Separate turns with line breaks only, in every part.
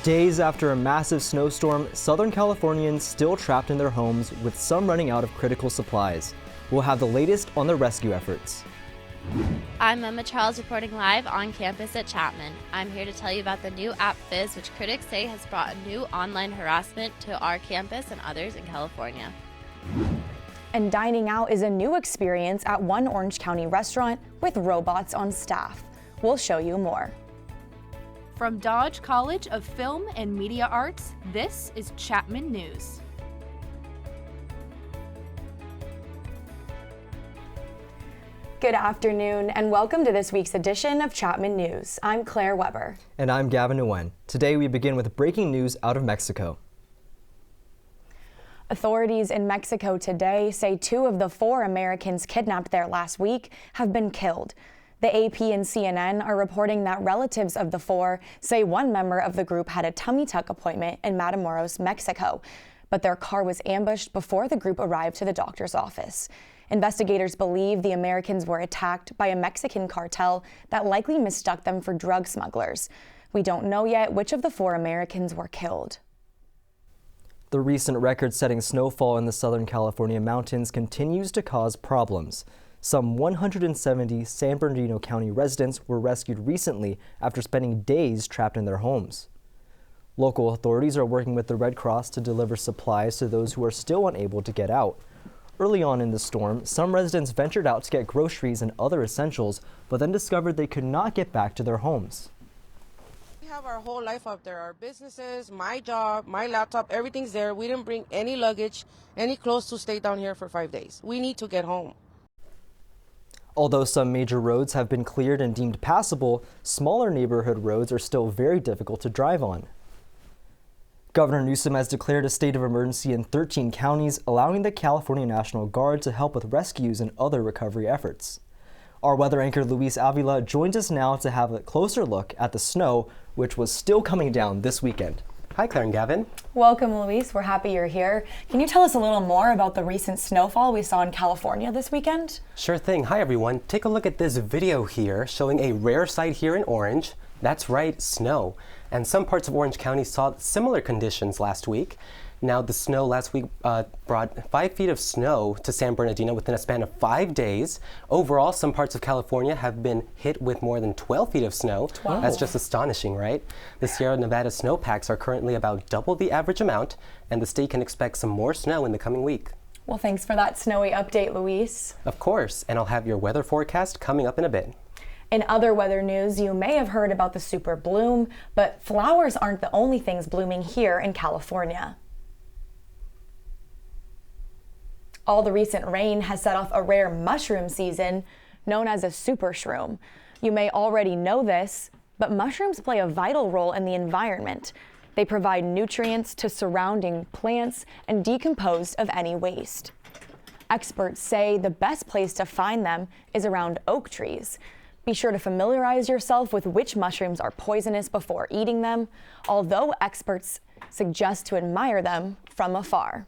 Days after a massive snowstorm, Southern Californians still trapped in their homes, with some running out of critical supplies. We'll have the latest on the rescue efforts.
I'm Emma Charles reporting live on campus at Chapman. I'm here to tell you about the new app Fizz, which critics say has brought a new online harassment to our campus and others in California.
And dining out is a new experience at one Orange County restaurant with robots on staff. We'll show you more.
From Dodge College of Film and Media Arts, this is Chapman News.
Good afternoon and welcome to this week's edition of Chapman News. I'm Claire Weber.
And I'm Gavin Nguyen. Today we begin with breaking news out of Mexico.
Authorities in Mexico today say 2 of the 4 Americans kidnapped there last week have been killed. The AP and CNN are reporting that relatives of the 4 say one member of the group had a tummy tuck appointment in Matamoros, Mexico, but their car was ambushed before the group arrived to the doctor's office. Investigators believe the Americans were attacked by a Mexican cartel that likely mistook them for drug smugglers. We don't know yet which of the 4 Americans were killed.
The recent record-setting snowfall in the Southern California mountains continues to cause problems. Some 170 San Bernardino County residents were rescued recently after spending days trapped in their homes. Local authorities are working with the Red Cross to deliver supplies to those who are still unable to get out. Early on in the storm, some residents ventured out to get groceries and other essentials, but then discovered they could not get back to their homes.
We have our whole life up there, our businesses, my job, my laptop, everything's there. We didn't bring any luggage, any clothes to stay down here for 5 days. We need to get home.
Although some major roads have been cleared and deemed passable, smaller neighborhood roads are still very difficult to drive on. Governor Newsom has declared a state of emergency in 13 counties, allowing the California National Guard to help with rescues and other recovery efforts. Our weather anchor Luis Avila joins us now to have a closer look at the snow, which was still coming down this weekend.
Hi, Claire and Gavin.
Welcome, Luis. We're happy you're here. Can you tell us a little more about the recent snowfall we saw in California this weekend?
Sure thing. Hi, everyone. Take a look at this video here showing a rare sight here in Orange. That's right, snow. And some parts of Orange County saw similar conditions last week. Now, the snow last week brought 5 feet of snow to San Bernardino within a span of 5 days. Overall, some parts of California have been hit with more than 12 feet of snow.
12.
That's just astonishing, right? The Sierra Nevada snowpacks are currently about double the average amount, and the state can expect some more snow in the coming week.
Well, thanks for that snowy update, Luis.
Of course, and I'll have your weather forecast coming up in a bit.
In other weather news, you may have heard about the super bloom, but flowers aren't the only things blooming here in California. All the recent rain has set off a rare mushroom season known as a super shroom. You may already know this, but mushrooms play a vital role in the environment. They provide nutrients to surrounding plants and decompose of any waste. Experts say the best place to find them is around oak trees. Be sure to familiarize yourself with which mushrooms are poisonous before eating them, although experts suggest to admire them from afar.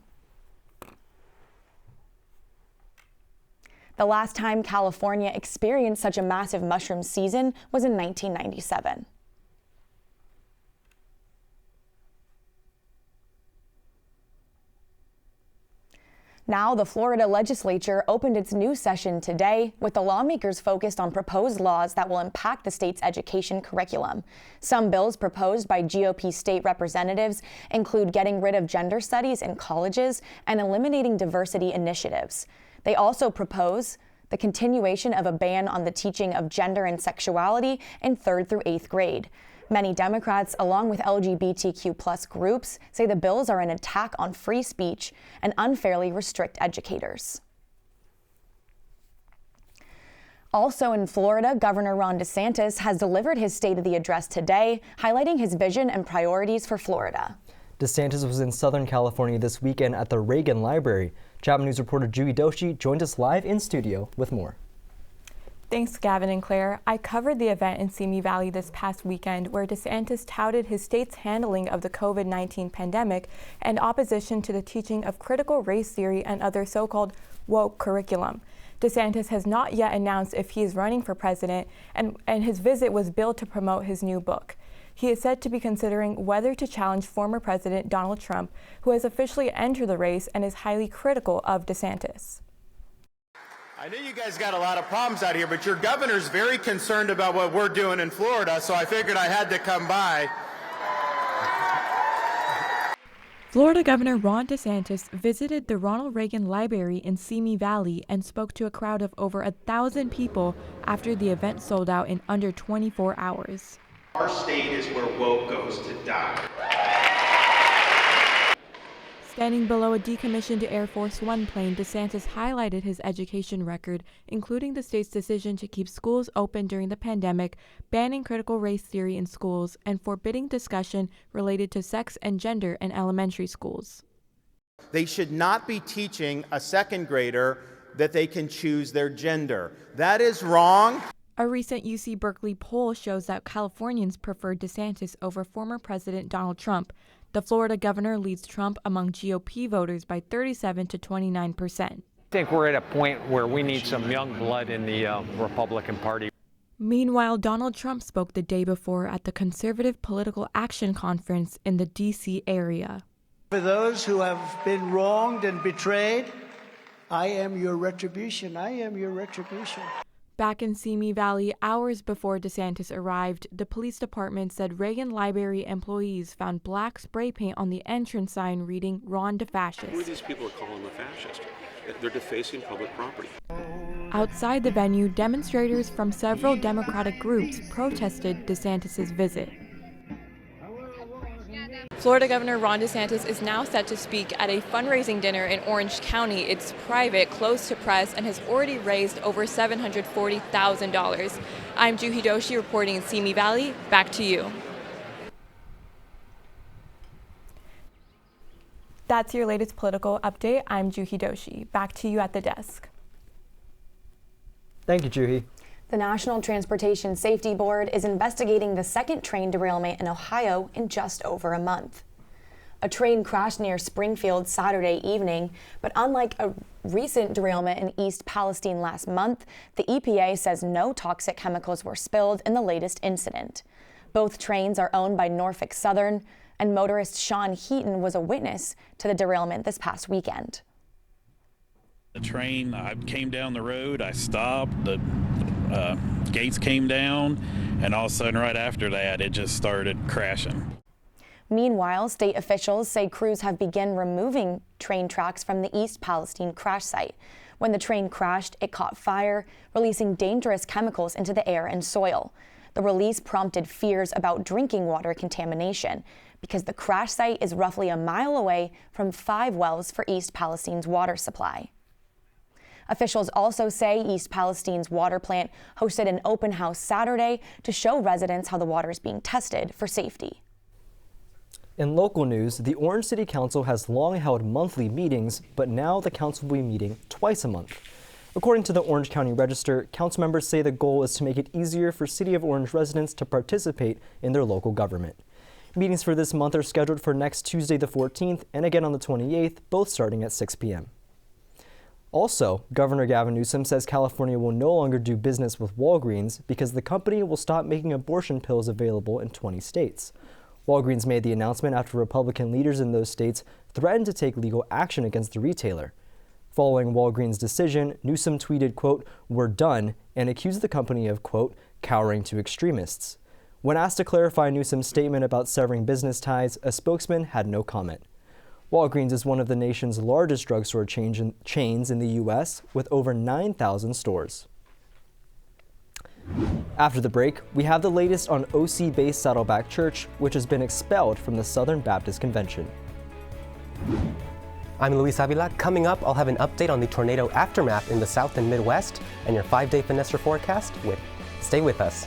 The last time California experienced such a massive mushroom season was in 1997. Now, the Florida legislature opened its new session today, with the lawmakers focused on proposed laws that will impact the state's education curriculum. Some bills proposed by GOP state representatives include getting rid of gender studies in colleges and eliminating diversity initiatives. They also propose the continuation of a ban on the teaching of gender and sexuality in 3rd through 8th grade. Many Democrats, along with LGBTQ+ groups, say the bills are an attack on free speech and unfairly restrict educators. Also in Florida, Governor Ron DeSantis has delivered his State of the Address today, highlighting his vision and priorities for Florida.
DeSantis was in Southern California this weekend at the Reagan Library. Chapman News reporter Judy Doshi joined us live in studio with more.
Thanks, Gavin and Claire. I covered the event in Simi Valley this past weekend where DeSantis touted his state's handling of the COVID-19 pandemic and opposition to the teaching of critical race theory and other so-called woke curriculum. DeSantis has not yet announced if he is running for president, and his visit was billed to promote his new book. He is said to be considering whether to challenge former President Donald Trump, who has officially entered the race and is highly critical of DeSantis.
I know you guys got a lot of problems out here, but your governor's very concerned about what we're doing in Florida, so I figured I had to come by.
Florida Governor Ron DeSantis visited the Ronald Reagan Library in Simi Valley and spoke to a crowd of over 1,000 people after the event sold out in under 24 hours.
Our state is where woke goes to die.
Standing below a decommissioned Air Force One plane, DeSantis highlighted his education record, including the state's decision to keep schools open during the pandemic, banning critical race theory in schools, and forbidding discussion related to sex and gender in elementary schools.
They should not be teaching a second grader that they can choose their gender. That is wrong.
A recent UC Berkeley poll shows that Californians prefer DeSantis over former President Donald Trump. The Florida governor leads Trump among GOP voters by 37 to 29%.
I think we're at a point where we need some young blood in the Republican Party.
Meanwhile, Donald Trump spoke the day before at the Conservative Political Action Conference in the D.C. area.
For those who have been wronged and betrayed, I am your retribution. I am your retribution.
Back in Simi Valley, hours before DeSantis arrived, the police department said Reagan Library employees found black spray paint on the entrance sign reading "Ron DeFascist."
Who are these people calling the fascist? They're defacing public property.
Outside the venue, demonstrators from several Democratic groups protested DeSantis' visit. Florida Governor Ron DeSantis is now set to speak at a fundraising dinner in Orange County. It's private, closed to press, and has already raised over $740,000. I'm Juhi Doshi reporting in Simi Valley. Back to you. That's your latest political update. I'm Juhi Doshi. Back to you at the desk.
Thank you, Juhi.
The National Transportation Safety Board is investigating the second train derailment in Ohio in just over a month. A train crashed near Springfield Saturday evening, but unlike a recent derailment in East Palestine last month, the EPA says no toxic chemicals were spilled in the latest incident. Both trains are owned by Norfolk Southern, and motorist Sean Heaton was a witness to the derailment this past weekend.
The train, I came down the road, I stopped, the gates came down, and all of a sudden right after that it just started crashing.
Meanwhile, state officials say crews have begun removing train tracks from the East Palestine crash site. When the train crashed, it caught fire, releasing dangerous chemicals into the air and soil. The release prompted fears about drinking water contamination because the crash site is roughly a mile away from 5 wells for East Palestine's water supply. Officials also say East Palestine's water plant hosted an open house Saturday to show residents how the water is being tested for safety.
In local news, the Orange City Council has long held monthly meetings, but now the council will be meeting twice a month. According to the Orange County Register, council members say the goal is to make it easier for City of Orange residents to participate in their local government. Meetings for this month are scheduled for next Tuesday the 14th and again on the 28th, both starting at 6 p.m. Also, Governor Gavin Newsom says California will no longer do business with Walgreens because the company will stop making abortion pills available in 20 states. Walgreens made the announcement after Republican leaders in those states threatened to take legal action against the retailer. Following Walgreens' decision, Newsom tweeted, quote, "We're done," and accused the company of, quote, "cowering to extremists." When asked to clarify Newsom's statement about severing business ties, a spokesman had no comment. Walgreens is one of the nation's largest drugstore chains in the U.S., with over 9,000 stores. After the break, we have the latest on OC-based Saddleback Church, which has been expelled from the Southern Baptist Convention.
I'm Luis Avila. Coming up, I'll have an update on the tornado aftermath in the South and Midwest and your 5-day Finester forecast. Stay with us.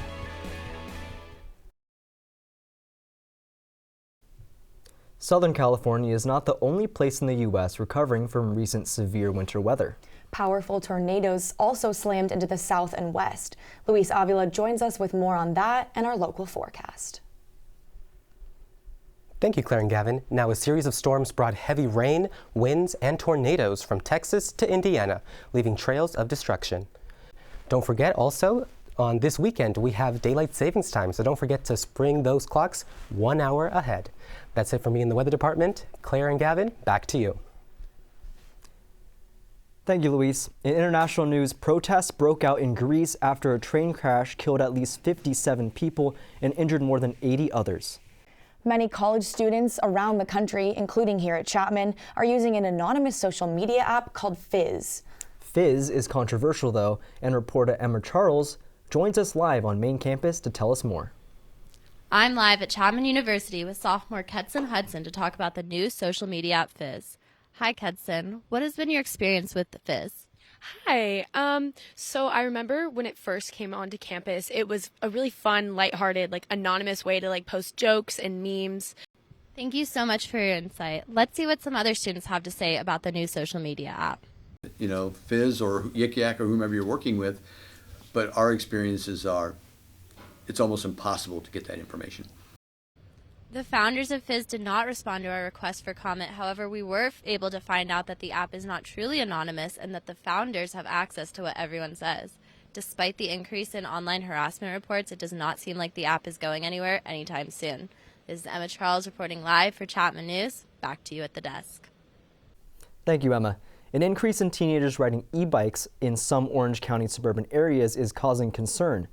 Southern California is not the only place in the U.S. recovering from recent severe winter weather.
Powerful tornadoes also slammed into the south and west. Luis Avila joins us with more on that and our local forecast.
Thank you, Claire and Gavin. Now, a series of storms brought heavy rain, winds, and tornadoes from Texas to Indiana, leaving trails of destruction. Don't forget also, on this weekend, we have daylight savings time, so don't forget to bring those clocks 1 hour ahead. That's it for me in the weather department. Claire and Gavin, back to you.
Thank you, Luis. In international news, protests broke out in Greece after a train crash killed at least 57 people and injured more than 80 others.
Many college students around the country, including here at Chapman, are using an anonymous social media app called Fizz.
Fizz is controversial, though, and reporter Emma Charles joins us live on main campus to tell us more.
I'm live at Chapman University with sophomore Kedson Hudson to talk about the new social media app Fizz. Hi, Kedson. What has been your experience with the Fizz?
Hi. So I remember when it first came onto campus, it was a really fun, lighthearted, anonymous way to post jokes and memes.
Thank you so much for your insight. Let's see what some other students have to say about the new social media app.
You know, Fizz or Yik Yak or whomever you're working with, but our experiences are, it's almost impossible to get that information.
The founders of Fizz did not respond to our request for comment. However, we were able to find out that the app is not truly anonymous and that the founders have access to what everyone says. Despite the increase in online harassment reports, it does not seem like the app is going anywhere anytime soon. This is Emma Charles reporting live for Chapman News. Back to you at the desk.
Thank you, Emma. An increase in teenagers riding e-bikes in some Orange County suburban areas is causing concern.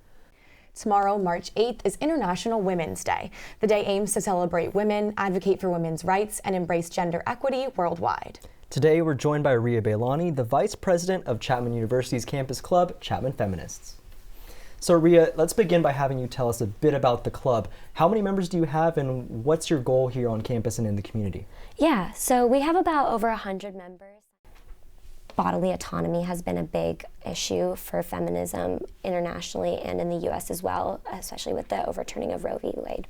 Tomorrow, March 8th, is International Women's Day. The day aims to celebrate women, advocate for women's rights, and embrace gender equity worldwide.
Today, we're joined by Ria Bailani, the Vice President of Chapman University's campus club, Chapman Feminists. So, Ria, let's begin by having you tell us a bit about the club. How many members do you have, and what's your goal here on campus and in the community?
Yeah, so we have about over 100 members. Bodily autonomy has been a big issue for feminism internationally and in the U.S. as well, especially with the overturning of Roe v. Wade.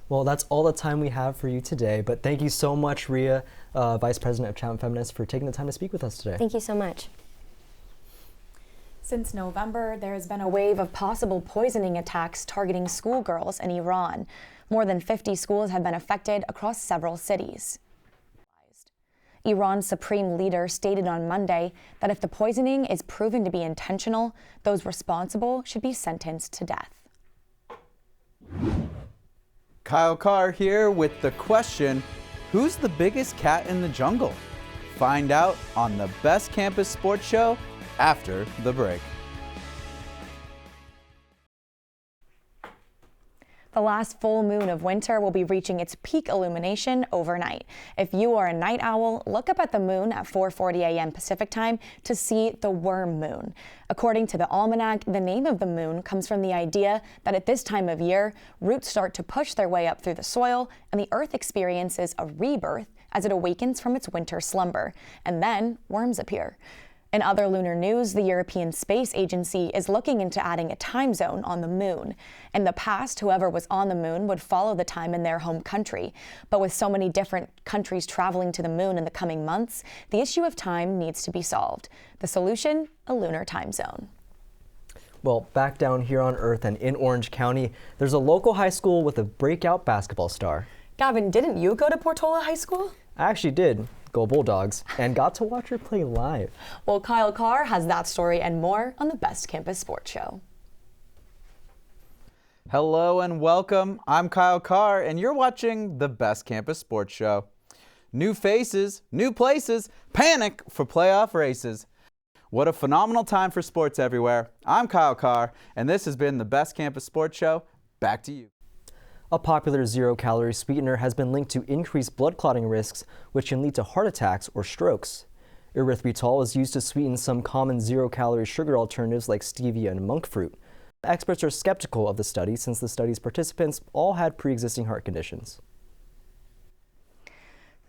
Well, that's all the time we have for you today, but thank you so much, Ria, Vice President of Chapman Feminists, for taking the time to speak with us today.
Thank you so much.
Since November, there has been a wave of possible poisoning attacks targeting schoolgirls in Iran. More than 50 schools have been affected across several cities. Iran's supreme leader stated on Monday that if the poisoning is proven to be intentional, those responsible should be sentenced to death.
Kyle Carr here with the question, who's the biggest cat in the jungle? Find out on the Best Campus Sports Show after the break.
The last full moon of winter will be reaching its peak illumination overnight. If you are a night owl, look up at the moon at 4:40 a.m. Pacific time to see the worm moon. According to the almanac, the name of the moon comes from the idea that at this time of year, roots start to push their way up through the soil and the earth experiences a rebirth as it awakens from its winter slumber. And then worms appear. In other lunar news, the European Space Agency is looking into adding a time zone on the moon. In the past, whoever was on the moon would follow the time in their home country. But with so many different countries traveling to the moon in the coming months, the issue of time needs to be solved. The solution? A lunar time zone.
Well, back down here on Earth and in Orange County, there's a local high school with a breakout basketball star.
Gavin, didn't you go to Portola High School?
I actually did. Go Bulldogs, and got to watch her play live.
Well, Kyle Carr has that story and more on the Best Campus Sports Show.
Hello and welcome. I'm Kyle Carr, and you're watching the Best Campus Sports Show. New faces, new places, panic for playoff races. What a phenomenal time for sports everywhere. I'm Kyle Carr, and this has been the Best Campus Sports Show. Back to you.
A popular zero-calorie sweetener has been linked to increased blood clotting risks, which can lead to heart attacks or strokes. Erythritol is used to sweeten some common zero-calorie sugar alternatives like stevia and monk fruit. Experts are skeptical of the study since the study's participants all had pre-existing heart conditions.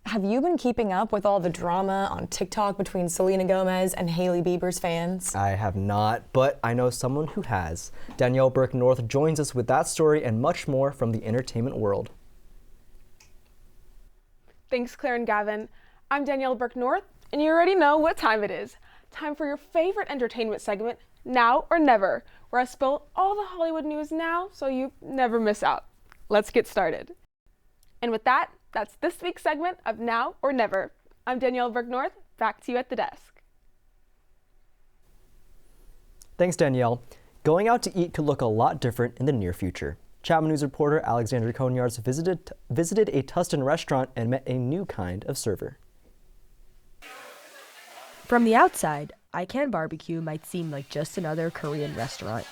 Have you been keeping up with all the drama on TikTok between Selena Gomez and Hailey Bieber's fans?
I have not, but I know someone who has. Danielle Burke-North joins us with that story and much more from the entertainment world.
Thanks, Claire and Gavin. I'm Danielle Burke-North, and you already know what time it is. Time for your favorite entertainment segment, Now or Never, where I spill all the Hollywood news now so you never miss out. Let's get started. And with that, that's this week's segment of Now or Never. I'm Danielle Burke-North. Back to you at the desk.
Thanks, Danielle. Going out to eat could look a lot different in the near future. Chapman News reporter Alexander Konyards visited a Tustin restaurant and met a new kind of server.
From the outside, Ican Barbecue might seem like just another Korean restaurant.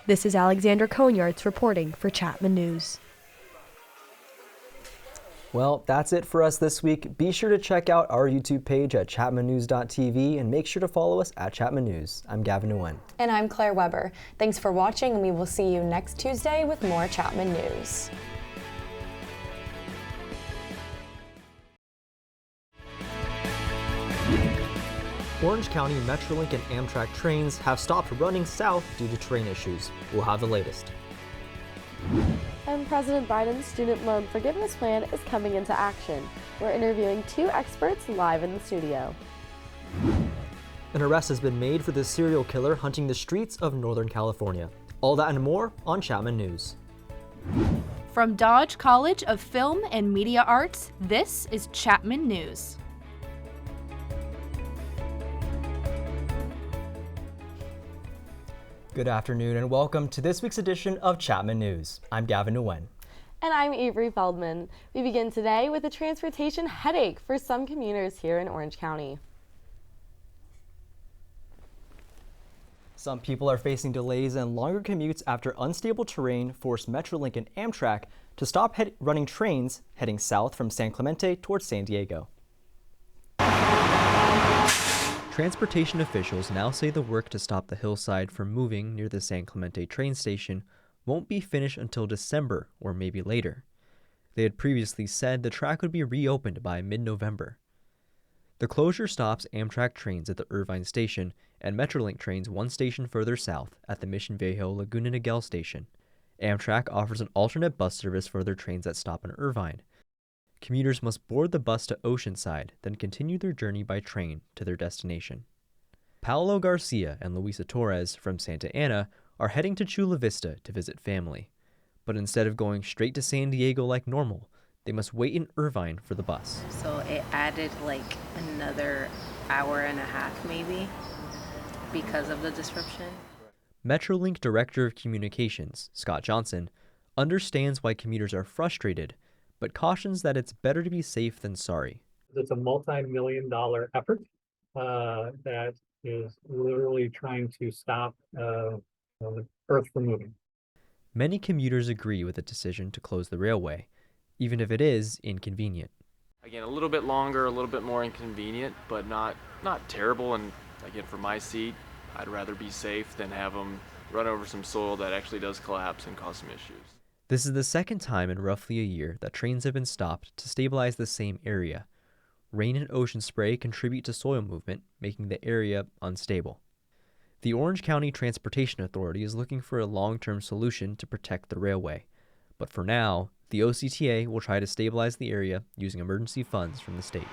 This is Alexander Konyards reporting for Chapman News.
Well, that's it for us this week. Be sure to check out our YouTube page at chapmannews.tv and make sure to follow us at Chapman News. I'm Gavin Nguyen.
And I'm Claire Weber. Thanks for watching, and we will see you next Tuesday with more Chapman News.
Orange County Metrolink and Amtrak trains have stopped running south due to train issues. We'll have the latest.
And President Biden's student loan forgiveness plan is coming into action. We're interviewing 2 experts live in the studio.
An arrest has been made for the serial killer hunting the streets of Northern California. All that and more on Chapman News.
From Dodge College of Film and Media Arts, this is Chapman News.
Good afternoon and welcome to this week's edition of Chapman News. I'm Gavin Nguyen.
And I'm Avery Feldman. We begin today with a transportation headache for some commuters here in Orange County.
Some people are facing delays and longer commutes after unstable terrain forced Metrolink and Amtrak to stop running trains heading south from San Clemente towards San Diego. Transportation officials now say the work to stop the hillside from moving near the San Clemente train station won't be finished until December or maybe later. They had previously said the track would be reopened by mid-November. The closure stops Amtrak trains at the Irvine station and Metrolink trains one station further south at the Mission Viejo Laguna Niguel station. Amtrak offers an alternate bus service for their trains that stop in Irvine. Commuters must board the bus to Oceanside, then continue their journey by train to their destination. Paolo Garcia and Luisa Torres from Santa Ana are heading to Chula Vista to visit family. But instead of going straight to San Diego like normal, they must wait in Irvine for the bus.
So it added like another hour and a half maybe because of the disruption.
Metrolink Director of Communications, Scott Johnson, understands why commuters are frustrated, but cautions that it's better to be safe than sorry.
It's a multi-million-dollar effort that is literally trying to stop the Earth from moving.
Many commuters agree with the decision to close the railway, even if it is inconvenient.
Again, a little bit longer, a little bit more inconvenient, but not terrible. And again, for my seat, I'd rather be safe than have them run over some soil that actually does collapse and cause some issues.
This is the second time in roughly a year that trains have been stopped to stabilize the same area. Rain and ocean spray contribute to soil movement, making the area unstable. The Orange County Transportation Authority is looking for a long-term solution to protect the railway. But for now, the OCTA will try to stabilize the area using emergency funds from the state.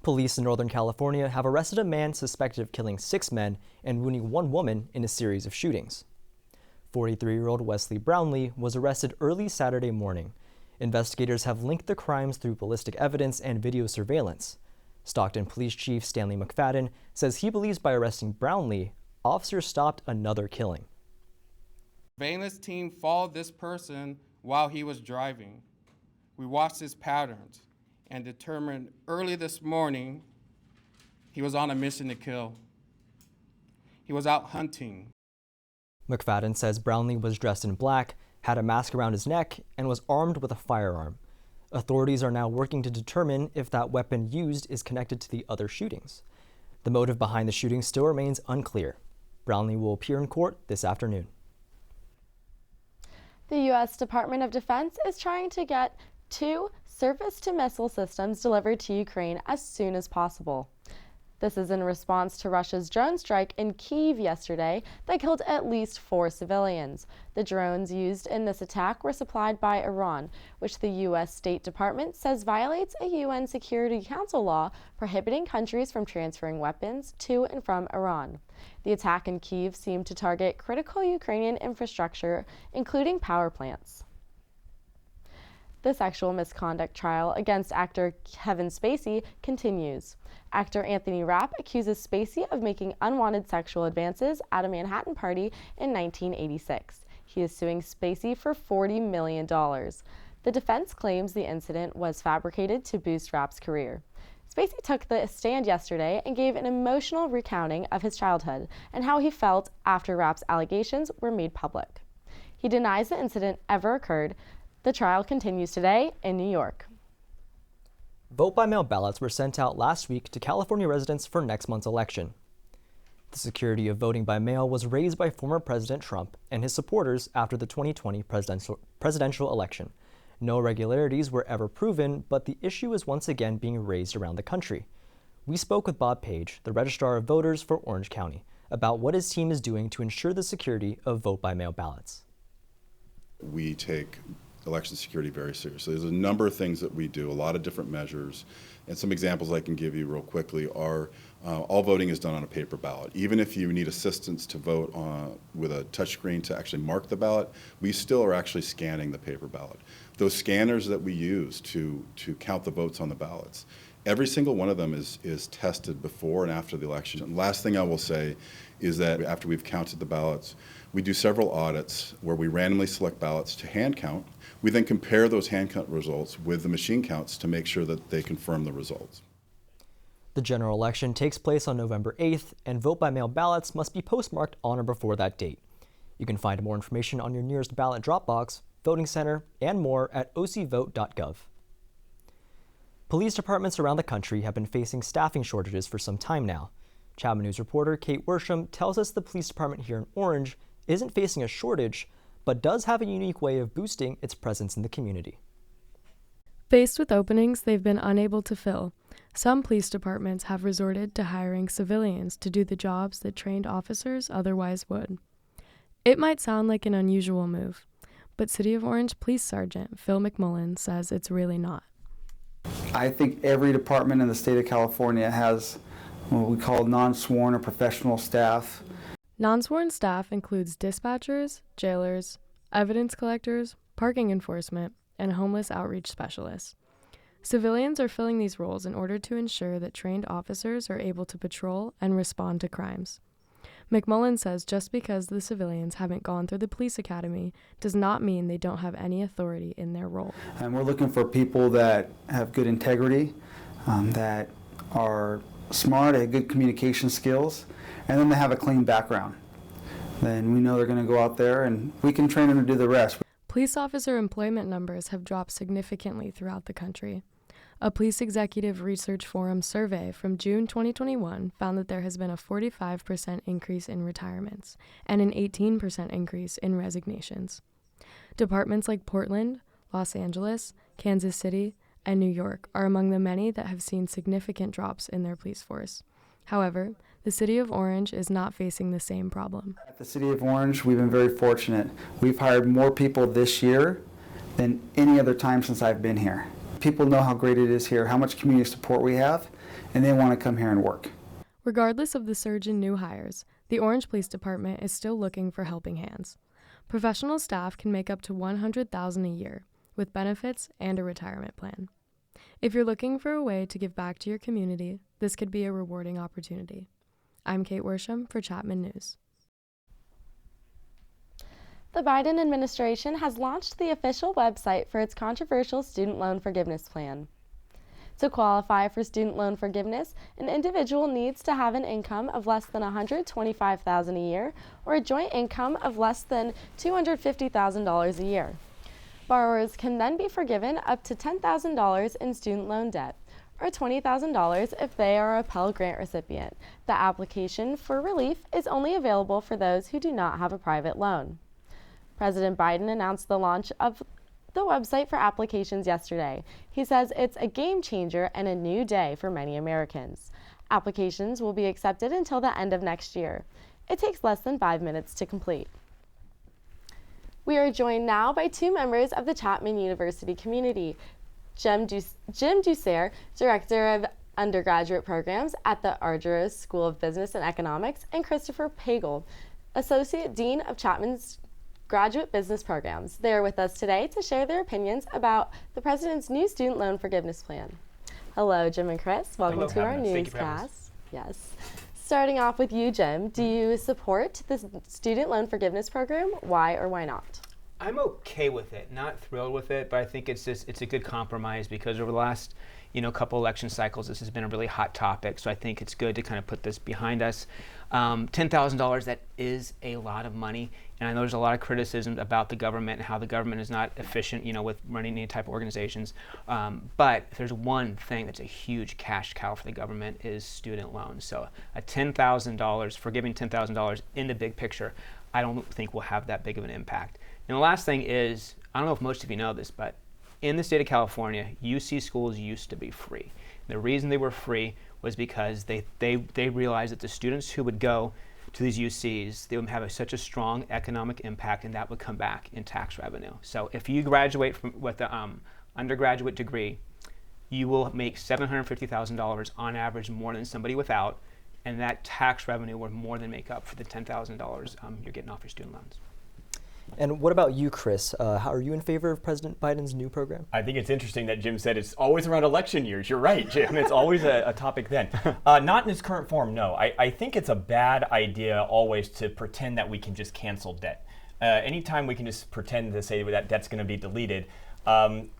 Police in Northern California have arrested a man suspected of killing 6 men and wounding 1 woman in a series of shootings. 43-year-old Wesley Brownlee was arrested early Saturday morning. Investigators have linked the crimes through ballistic evidence and video surveillance. Stockton Police Chief Stanley McFadden says he believes by arresting Brownlee, officers stopped another killing.
Surveillance team followed this person while he was driving. We watched his patterns and determined early this morning he was on a mission to kill. He was out hunting.
McFadden says Brownlee was dressed in black, had a mask around his neck, and was armed with a firearm. Authorities are now working to determine if that weapon used is connected to the other shootings. The motive behind the shooting still remains unclear. Brownlee will appear in court this afternoon.
The U.S. Department of Defense is trying to get 2 surface-to-missile systems delivered to Ukraine as soon as possible. This is in response to Russia's drone strike in Kyiv yesterday that killed at least 4 civilians. The drones used in this attack were supplied by Iran, which the U.S. State Department says violates a UN Security Council law prohibiting countries from transferring weapons to and from Iran. The attack in Kyiv seemed to target critical Ukrainian infrastructure, including power plants. The sexual misconduct trial against actor Kevin Spacey continues. Actor Anthony Rapp accuses Spacey of making unwanted sexual advances at a Manhattan party in 1986. He is suing Spacey for $40 million. The defense claims the incident was fabricated to boost Rapp's career. Spacey took the stand yesterday and gave an emotional recounting of his childhood and how he felt after Rapp's allegations were made public. He denies the incident ever occurred. The trial continues today in New York.
Vote-by-mail ballots were sent out last week to California residents for next month's election. The security of voting by mail was raised by former President Trump and his supporters after the 2020 presidential election. No irregularities were ever proven, but the issue is once again being raised around the country. We spoke with Bob Page, the Registrar of Voters for Orange County, about what his team is doing to ensure the security of vote-by-mail ballots.
We take election security very seriously. There's a number of things that we do, a lot of different measures, and some examples I can give you real quickly are all voting is done on a paper ballot. Even if you need assistance to vote with a touchscreen to actually mark the ballot, we still are actually scanning the paper ballot. Those scanners that we use to count the votes on the ballots, every single one of them is tested before and after the election. And last thing I will say is that after we've counted the ballots, we do several audits where we randomly select ballots to hand count. We then compare those hand count results with the machine counts to make sure that they confirm the results.
The general election takes place on November 8th, and vote-by-mail ballots must be postmarked on or before that date. You can find more information on your nearest ballot drop box, voting center, and more at ocvote.gov. Police departments around the country have been facing staffing shortages for some time now. Chapman News reporter Kate Worsham tells us the police department here in Orange isn't facing a shortage, but does have a unique way of boosting its presence in the community.
Faced with openings they've been unable to fill, some police departments have resorted to hiring civilians to do the jobs that trained officers otherwise would. It might sound like an unusual move, but City of Orange Police Sergeant Phil McMullen says it's really not.
I think every department in the state of California has what we call non-sworn or professional staff.
Non-sworn staff includes dispatchers, jailers, evidence collectors, parking enforcement, and homeless outreach specialists. Civilians are filling these roles in order to ensure that trained officers are able to patrol and respond to crimes. McMullen says just because the civilians haven't gone through the police academy does not mean they don't have any authority in their role.
And we're looking for people that have good integrity, that are smart, have good communication skills, and then they have a clean background. Then we know they're going to go out there and we can train them to do the rest.
Police officer employment numbers have dropped significantly throughout the country. A Police Executive Research Forum survey from June 2021 found that there has been a 45% increase in retirements and an 18% increase in resignations. Departments like Portland, Los Angeles, Kansas City, and New York are among the many that have seen significant drops in their police force. However, the City of Orange is not facing the same problem.
At the City of Orange, we've been very fortunate. We've hired more people this year than any other time since I've been here. People know how great it is here, how much community support we have, and they want to come here and work.
Regardless of the surge in new hires, the Orange Police Department is still looking for helping hands. Professional staff can make up to $100,000 a year, with benefits and a retirement plan. If you're looking for a way to give back to your community, this could be a rewarding opportunity. I'm Kate Worsham for Chapman News.
The Biden administration has launched the official website for its controversial student loan forgiveness plan. To qualify for student loan forgiveness, an individual needs to have an income of less than $125,000 a year or a joint income of less than $250,000 a year. Borrowers can then be forgiven up to $10,000 in student loan debt, or $20,000 if they are a Pell Grant recipient. The application for relief is only available for those who do not have a private loan. President Biden announced the launch of the website for applications yesterday. He says it's a game changer and a new day for many Americans. Applications will be accepted until the end of next year. It takes less than 5 minutes to complete. We are joined now by two members of the Chapman University community, Jim Ducer, Director of Undergraduate Programs at the Argyros School of Business and Economics, and Christopher Pagel, Associate Dean of Chapman's graduate business programs. They are with us today to share their opinions about the President's new student loan forgiveness plan. Hello, Jim and Chris. Welcome to our newscast. Yes. Starting off with you, Jim, do you support the student loan forgiveness program? Why or why not?
I'm okay with it, not thrilled with it, but I think it's a good compromise because over the last couple election cycles, this has been a really hot topic. So I think it's good to kind of put this behind us. $10,000, that is a lot of money, and I know there's a lot of criticism about the government and how the government is not efficient, with running any type of organizations. But if there's one thing that's a huge cash cow for the government is student loans. So a $10,000, forgiving $10,000 in the big picture, I don't think will have that big of an impact. And the last thing is, I don't know if most of you know this, but in the state of California, UC schools used to be free. The reason they were free was because they realized that the students who would go to these UCs, they would have such a strong economic impact, and that would come back in tax revenue. So if you graduate with an undergraduate degree, you will make $750,000 on average more than somebody without, and that tax revenue will more than make up for the $10,000 you're getting off your student loans.
And what about you, Chris? How are you in favor of President Biden's new program?
I think it's interesting that Jim said it's always around election years. You're right, Jim. It's always a topic then. Not in its current form, no. I think it's a bad idea always to pretend that we can just cancel debt. Anytime we can just pretend to say that debt's going to be deleted,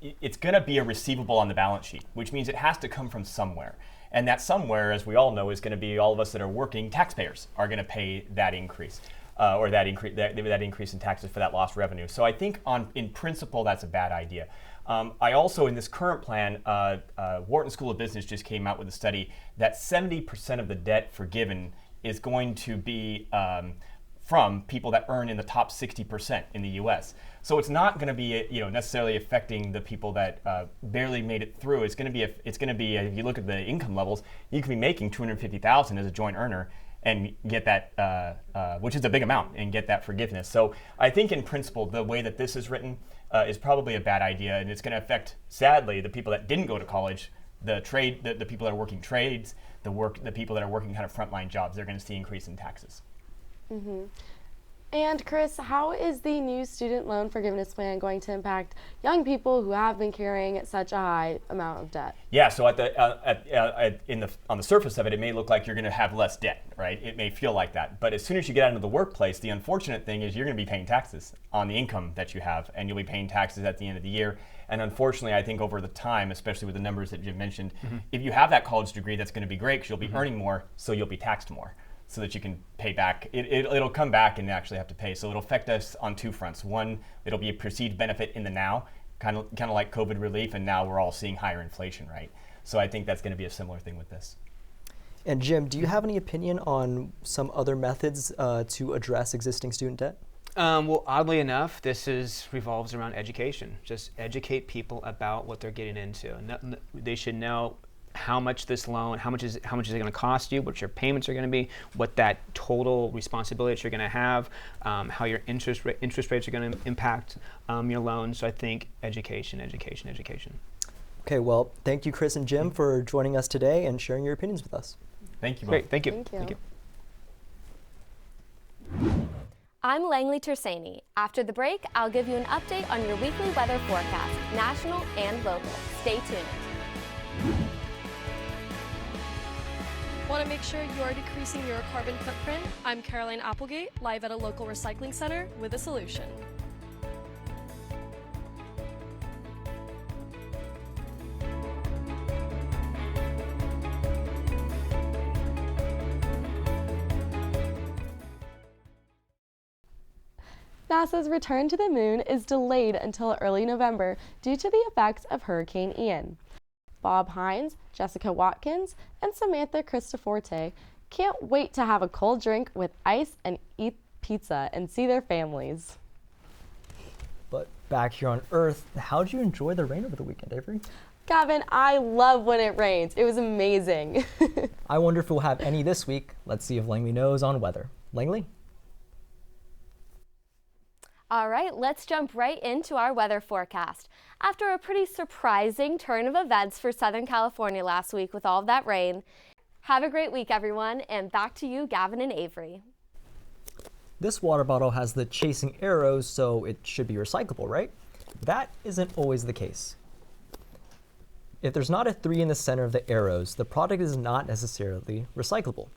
it's going to be a receivable on the balance sheet, which means it has to come from somewhere. And that somewhere, as we all know, is going to be all of us that are working taxpayers are going to pay that increase. Or that increase in taxes for that lost revenue. So I think in principle, that's a bad idea. I also, in this current plan, Wharton School of Business just came out with a study that 70% of the debt forgiven is going to be from people that earn in the top 60% in the U.S. So it's not going to be necessarily affecting the people that barely made it through. It's going to be if you look at the income levels, you can be making $250,000 as a joint earner and get that, which is a big amount, and get that forgiveness. So I think in principle, the way that this is written is probably a bad idea, and it's going to affect, sadly, the people that didn't go to college, the people that are working trades, the people that are working kind of frontline jobs. They're going to see increase in taxes.
Mm-hmm. And Chris, how is the new student loan forgiveness plan going to impact young people who have been carrying such a high amount of debt?
Yeah, so on the surface of it, it may look like you're going to have less debt, right? It may feel like that, but as soon as you get out into the workplace, the unfortunate thing is you're going to be paying taxes on the income that you have, and you'll be paying taxes at the end of the year. And unfortunately, I think over the time, especially with the numbers that Jim mentioned, if you have that college degree, that's going to be great because you'll be earning more, so you'll be taxed more, so that you can pay back. It'll come back and actually have to pay. So it'll affect us on two fronts. One, it'll be a perceived benefit in the now, kind of like COVID relief, and now we're all seeing higher inflation, right? So I think that's going to be a similar thing with this.
And Jim, do you have any opinion on some other methods to address existing student debt?
Well, oddly enough, revolves around education. Just educate people about what they're getting into. They should know how much this loan, how much is it going to cost you, what your payments are going to be, what that total responsibility you're going to have, how your interest rates are going to impact your loan. So I think education.
Okay, well, thank you, Chris and Jim, for joining us today and sharing your opinions with us.
Thank you.
Great, thank you.
Thank you.
I'm Langley Tersani. After the break, I'll give you an update on your weekly weather forecast, national and local. Stay tuned.
Want to make sure you're decreasing your carbon footprint? I'm Caroline Applegate, live at a local recycling center with a solution.
NASA's return to the moon is delayed until early November due to the effects of Hurricane Ian. Bob Hines, Jessica Watkins, and Samantha Cristoforte can't wait to have a cold drink with ice and eat pizza and see their families.
But back here on Earth, how did you enjoy the rain over the weekend, Avery?
Gavin, I love when it rains. It was amazing.
I wonder if we'll have any this week. Let's see if Langley knows on weather. Langley?
All right, let's jump right into our weather forecast. After a pretty surprising turn of events for Southern California last week with all of that rain, have a great week, everyone, and back to you, Gavin and Avery.
This water bottle has the chasing arrows, so it should be recyclable, right? That isn't always the case. If there's not a 3 in the center of the arrows, the product is not necessarily recyclable.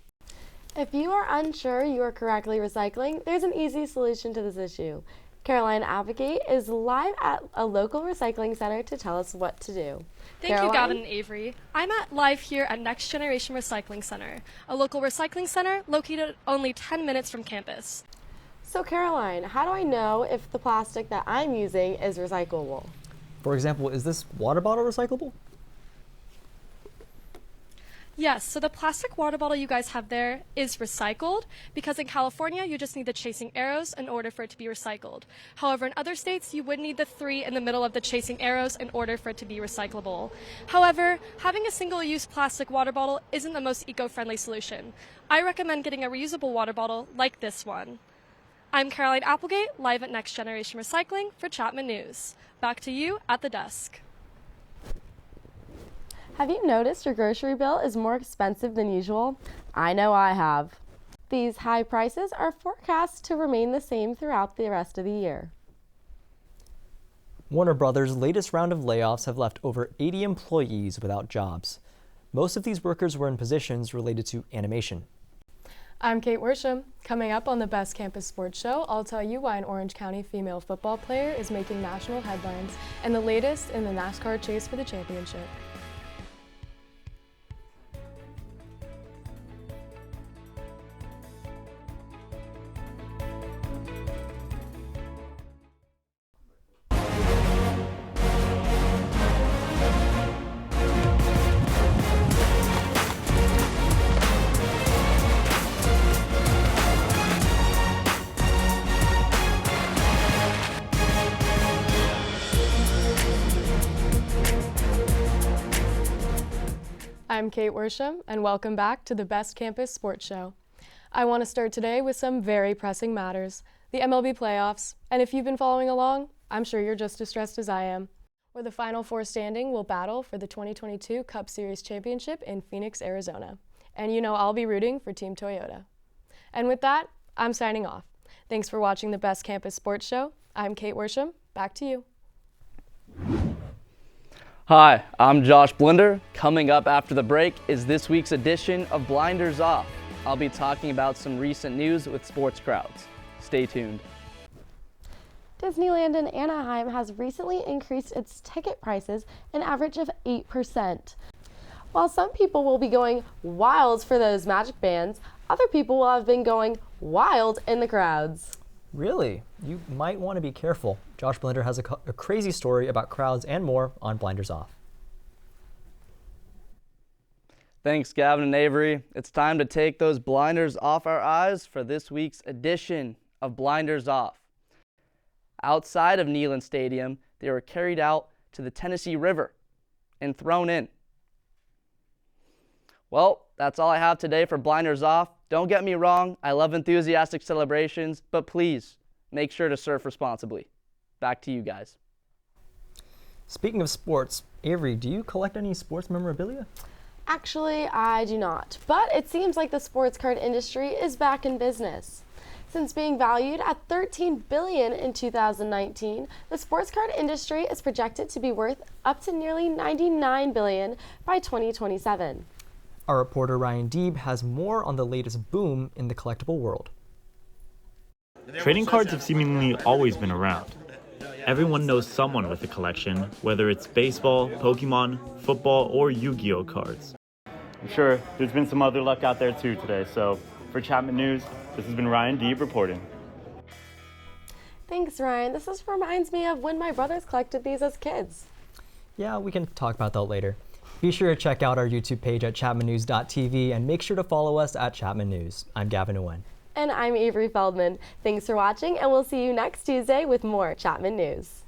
If you are unsure you are correctly recycling, there's an easy solution to this issue. Caroline Applegate is live at a local recycling center to tell us what to do.
Thank you, Gavin and Avery. I'm live here at Next Generation Recycling Center, a local recycling center located only 10 minutes from campus.
So Caroline, how do I know if the plastic that I'm using is recyclable?
For example, is this water bottle recyclable?
Yes, so the plastic water bottle you guys have there is recycled because in California you just need the chasing arrows in order for it to be recycled. However, in other states you would need the 3 in the middle of the chasing arrows in order for it to be recyclable. However, having a single-use plastic water bottle isn't the most eco-friendly solution. I recommend getting a reusable water bottle like this one. I'm Caroline Applegate, live at Next Generation Recycling for Chapman News. Back to you at the desk.
Have you noticed your grocery bill is more expensive than usual? I know I have. These high prices are forecast to remain the same throughout the rest of the year.
Warner Brothers' latest round of layoffs have left over 80 employees without jobs. Most of these workers were in positions related to animation.
I'm Kate Worsham. Coming up on the Best Campus Sports Show, I'll tell you why an Orange County female football player is making national headlines and the latest in the NASCAR chase for the championship. I'm Kate Worsham, and welcome back to the Best Campus Sports Show. I want to start today with some very pressing matters, the MLB playoffs, and if you've been following along, I'm sure you're just as stressed as I am, where the Final Four standing will battle for the 2022 Cup Series Championship in Phoenix, Arizona. And you know I'll be rooting for Team Toyota. And with that, I'm signing off. Thanks for watching the Best Campus Sports Show. I'm Kate Worsham. Back to you.
Hi, I'm Josh Blinder. Coming up after the break is this week's edition of Blinders Off. I'll be talking about some recent news with sports crowds. Stay tuned.
Disneyland in Anaheim has recently increased its ticket prices an average of 8%. While some people will be going wild for those magic bands, other people will have been going wild in the crowds.
Really? You might want to be careful. Josh Blinder has a crazy story about crowds and more on Blinders Off.
Thanks, Gavin and Avery. It's time to take those blinders off our eyes for this week's edition of Blinders Off. Outside of Neyland Stadium, they were carried out to the Tennessee River and thrown in. Well, that's all I have today for Blinders Off. Don't get me wrong, I love enthusiastic celebrations, but please make sure to surf responsibly. Back to you guys.
Speaking of sports, Avery, do you collect any sports memorabilia?
Actually, I do not, but it seems like the sports card industry is back in business. Since being valued at $13 billion in 2019, the sports card industry is projected to be worth up to nearly $99 billion by 2027.
Our reporter Ryan Deeb has more on the latest boom in the collectible world.
Trading cards have seemingly always been around. Everyone knows someone with a collection, whether it's baseball, Pokemon, football, or Yu-Gi-Oh cards.
I'm sure there's been some other luck out there too today, so for Chapman News, this has been Ryan Deeb reporting.
Thanks, Ryan. This just reminds me of when my brothers collected these as kids.
Yeah, we can talk about that later. Be sure to check out our YouTube page at chapmannews.tv and make sure to follow us at Chapman News. I'm Gavin Nguyen.
And I'm Avery Feldman. Thanks for watching, and we'll see you next Tuesday with more Chapman News.